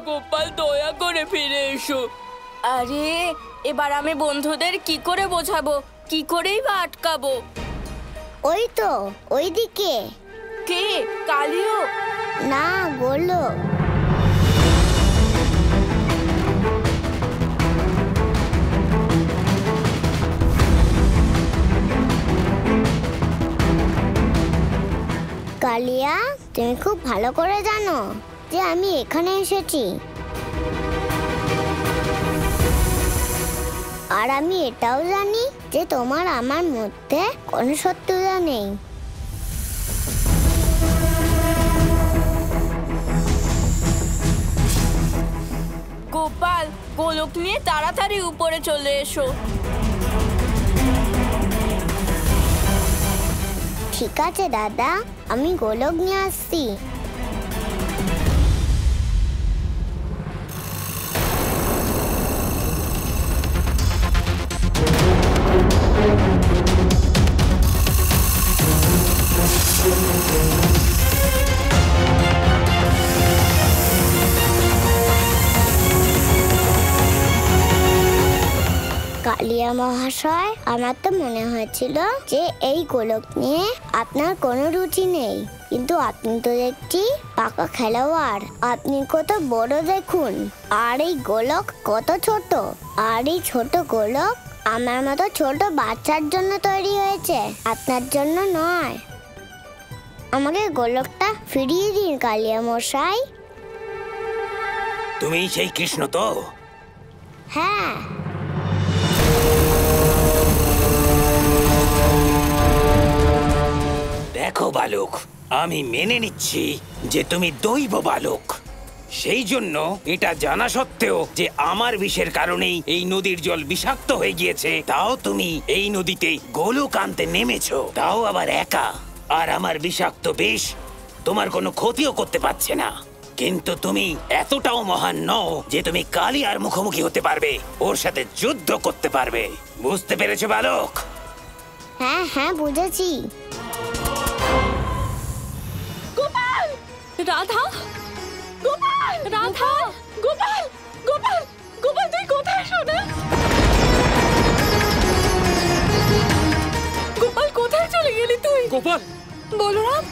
গোপাল দয়া করে ফিরে এসো। আরে এবার আমি বন্ধুদের কি করে বোঝাবো, কি করেই বা আটকাবো? ওই তো ওইদিকে। কে? কালিও? না, গোলক। কালিয়া, তুমি খুব ভালো করে জানো যে আমি এখানে এসেছি। আর আমি এটাও জানি যে তোমার আমার মধ্যে কোনো শত্রুতা নেই। গোপাল, গোলক নিয়ে তাড়াতাড়ি উপরে চলে এসো। ঠিক আছে দাদা, আমি গোলক নিয়ে আসছি। কালিয়া মহাশয়, আমার তো মনে হয়েছিল যে এই গোলক নিয়ে আপনার কোনো রুচি নেই, কিন্তু আপনি তো দেখছি পাকা খেলোয়াড়। আপনি কত বড় দেখুন, আর এই গোলক কত ছোট। আর এই ছোট গোলক আমার মতো ছোট বাচ্চার জন্য তৈরি হয়েছে, আপনার জন্য নয়। আমাকে গোলকটা ফিরিয়ে দিন কালিয়া মশাই। তুমি সেই কৃষ্ণ তো? হ্যাঁ। দেখো বালক, আমি মেনে নিচ্ছি যে তুমি দৈব বালক। সেই জন্য এটা জানা সত্ত্বেও যে আমার বিষের কারণেই এই নদীর জল বিষাক্ত হয়ে গিয়েছে, তাও তুমি এই নদীতে গোলক আনতে নেমেছো, তাও আবার একা। আর আমার বিষাক্ত বিষ তোমার কোনো ক্ষতিও করতে পারছে না। কিন্তু তুমি এতটাও মহান নও যে তুমি কালিয়ার মুখোমুখি হতে পারবে, ওর সাথে যুদ্ধ করতে পারবে। বুঝতে পেরেছো বালক? হ্যাঁ হ্যাঁ, বুঝেছি। গোপাল! রাধা! গোপাল! রাধা! গোপাল! গোপাল! গোপাল, তুই কোথায় শোনা? গোপাল, কোথায় চলে গেলি তুই? গোপাল! বলরাম!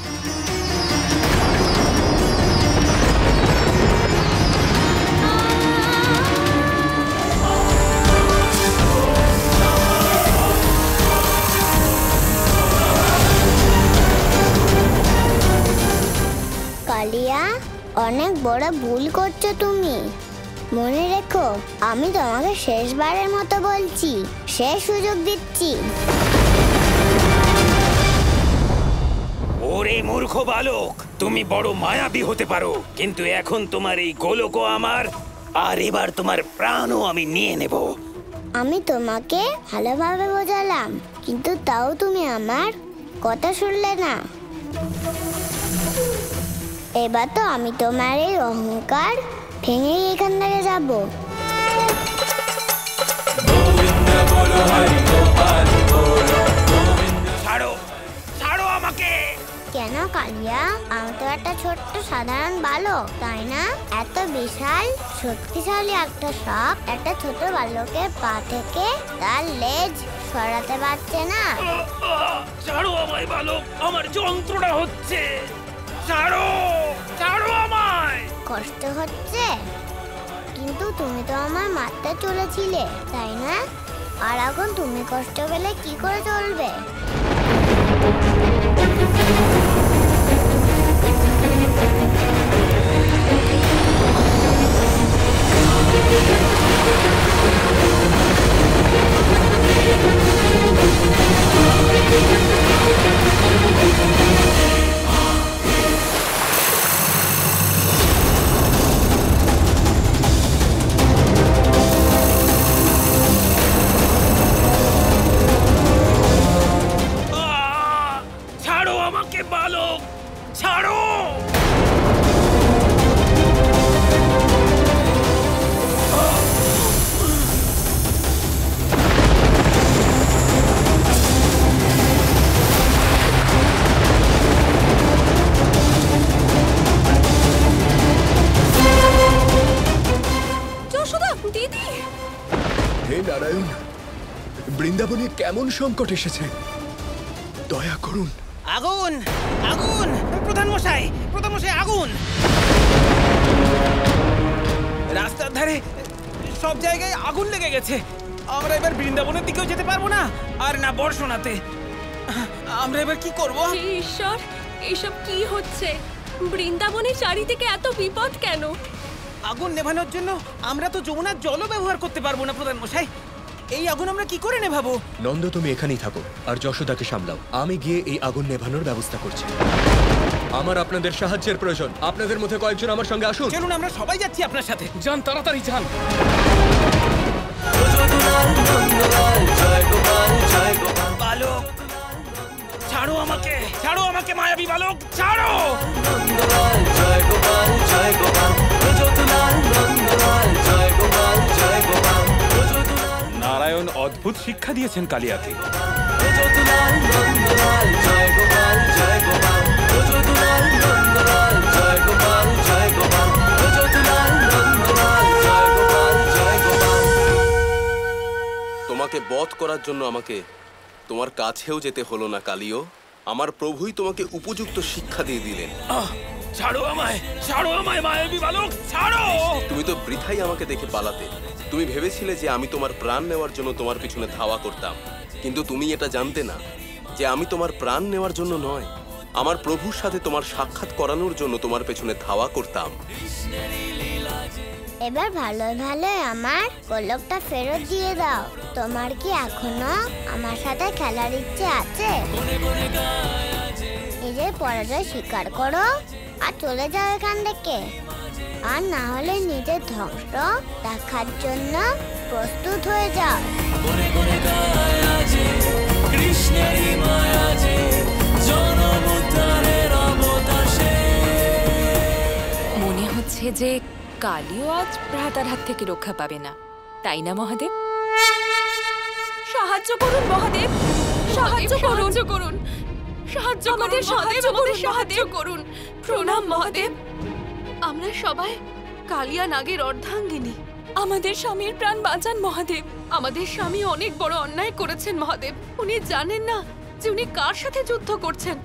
কালিয়া, অনেক বড় ভুল করছো তুমি। মনে রেখো, আমি তোমাকে শেষবারের মতো বলছি, শেষ সুযোগ দিচ্ছি। ওরে মূর্খ বালক, তুমি বড় মায়াবী হতে পারো, কিন্তু এখন তোমার এই গোলকও আমার, আর এবার তোমার প্রাণও আমি নিয়ে নেব। আমি তোমাকে ভালোভাবে বোঝালাম, কিন্তু তাও তুমি আমার কথা শুনলে না। এবার তো আমি তোমার এই অহংকার ভেঙে এখান থেকে যাব। ছাড়ো, ছাড়ো আমাকে। কেন কালিয়া? আমি তো একটা ছোট্ট সাধারণ বালক, তাই না? এত বিশাল শক্তিশালী একটা সাপ একটা ছোট বালকের পা থেকে তার লেজ সরাতে পারছে না। ছাড়ো আমায় বালক, আমার যন্ত্রণা হচ্ছে। ছাড়ো, ছাড়ো আমায়। কষ্ট হচ্ছে? কিন্তু তুমি তো আমার মারতে চলেছিলে, তাই না? আর এখন তুমি কষ্ট পেলে কি করে চলবে? ছাড়ো আমাকে বৃন্দাবনে কেমন সংকট এসেছে, দয়া করুন। আগুন আগুন প্রধান মশাই আগুন! রাস্তার ধারে সব জায়গায় আগুন লেগে গেছে। আমরা এবার বৃন্দাবনের দিকেও যেতে পারবো না, আর না বর্ষণাতে। আমরা এবার কি করব? হে ঈশ্বর, এসব কি হচ্ছে? বৃন্দাবনের চারিদিকে এত বিপদ কেন? আগুন নেভানোর জন্য আমরা তো যমুনার জলও ব্যবহার করতে পারবো না প্রধান মশাই। এই আগুন আমরা কি করে নেভাবো? নন্দ, তুমি এখানেই থাকো আর যশোদাকে সামলাও। আমি গিয়ে এই আগুন নেভানোর ব্যবস্থা করছি। আমার আপনাদের সাহায্যের প্রয়োজন। আপনাদের মধ্যে কয়েকজন আমার সঙ্গে আসুন। চলুন, আমরা সবাই যাচ্ছি আপনার সাথে। যান, তাড়াতাড়ি যান। বালক, ছাড়ো আমাকে, ছাড়ো আমাকে মায়াবী বালক, ছাড়ো! নারায়ণ অদ্ভুত শিক্ষা দিয়েছেন কালিয়াকে। তোমাকে বধ করার জন্য আমাকে তোমার কাছেও যেতে হলো না কালিও। আমার প্রভুই তোমাকে উপযুক্ত শিক্ষা দিয়ে দিলেন। ছাড়ো আমায় মায়াবী বালক, ছাড়ো! তুমি তো বৃথাই আমাকে দেখে পালাতে। তুমি ভেবেছিলে যে আমি তোমার প্রাণ নেওয়ার জন্য তোমার পিছনে ধাওয়া করতাম, কিন্তু তুমি এটা জানতে না যে আমি তোমার প্রাণ নেওয়ার জন্য নয়, আমার প্রভুর সাথে তোমার সাক্ষাৎ করানোর জন্য তোমার পেছনে ধাওয়া করতাম। এবার ভালোই ভালোই আমার গোলকটা ফেরত দিয়ে দাও। তোমার কি এখনো আমার সাথে খেলার ইচ্ছে আছে? নিজের পরাজয় স্বীকার করো আর চলে যাও এখান থেকে, আর না হলে নিজের ধ্বংস দেখার জন্য প্রস্তুত হয়ে যাও। মনে হচ্ছে যে কালিও আজ ভ্রাতার হাত থেকে রক্ষা পাবে না, তাই না মহাদেব? সাহায্য করুন মহাদেব, সাহায্য করুন, আমাদের সাহায্য করুন। প্রণাম মহাদেব। আমরা সবাই কালিয়া নাগের অর্ধাঙ্গিনী। আমাদের স্বামীর প্রাণ বাঁচান মহাদেব। আমাদের স্বামী অনেক বড় অন্যায় করেছেন মহাদেব। উনি জানেন না যে উনি কার সাথে যুদ্ধ করছেন।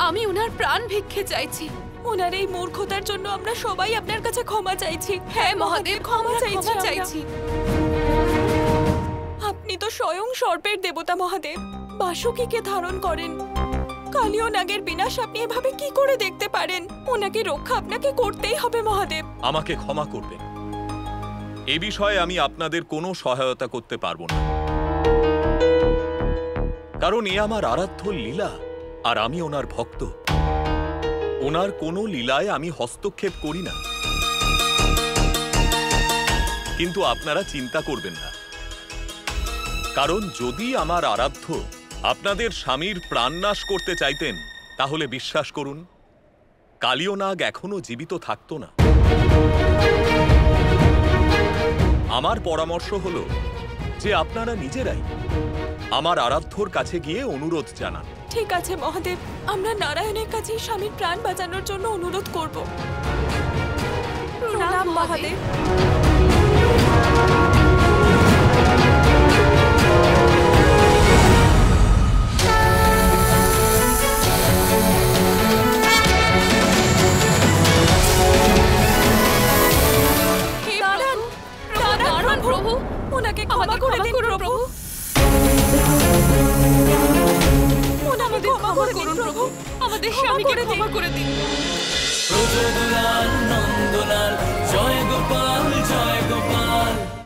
আমি উনার প্রাণ ভিক্ষে চাইছি। ওনার এই মূর্খতার জন্য আমরা সবাই আপনার কাছে ক্ষমা চাইছি। হ্যাঁ মহাদেব, ক্ষমা চাইছি। আপনি তো স্বয়ং সর্পের দেবতা মহাদেব, বাসুকীকে ধারণ করেন। কালিও নাগের বিনাশ আপনি এভাবে কি করে দেখতে পারেন? ওনাকে রক্ষা আপনাকে করতেই হবে মহাদেব। আমাকে ক্ষমা করবেন, এ বিষয়ে আমি আপনাদের কোনো সহায়তা করতে পারবো না, কারণ এ আমার আরাধ্য লীলা আর আমি ওনার ভক্ত। ওনার কোনো লীলায় আমি হস্তক্ষেপ করি না। কিন্তু আপনারা চিন্তা করবেন না, কারণ যদি আমার আরাধ্য আপনাদের স্বামীর প্রাণনাশ করতে চাইতেন, তাহলে বিশ্বাস করুন কালিও নাগ এখনো জীবিত থাকতো না। আমার পরামর্শ হলো যে আপনারা নিজেরাই আমার আরাধ্যর কাছে গিয়ে অনুরোধ জানান। ঠিক আছে মহাদেব, আমরা নারায়ণের কাছে স্বামীর প্রাণ বাঁচানোর জন্য অনুরোধ করব। প্রণাম মহাদেব। প্রভু, ওনাকে ক্ষমা করে দিন প্রভু। ওনাকে ক্ষমা করে দিন প্রভু, আমাদের স্বামীকে ক্ষমা করে দিন।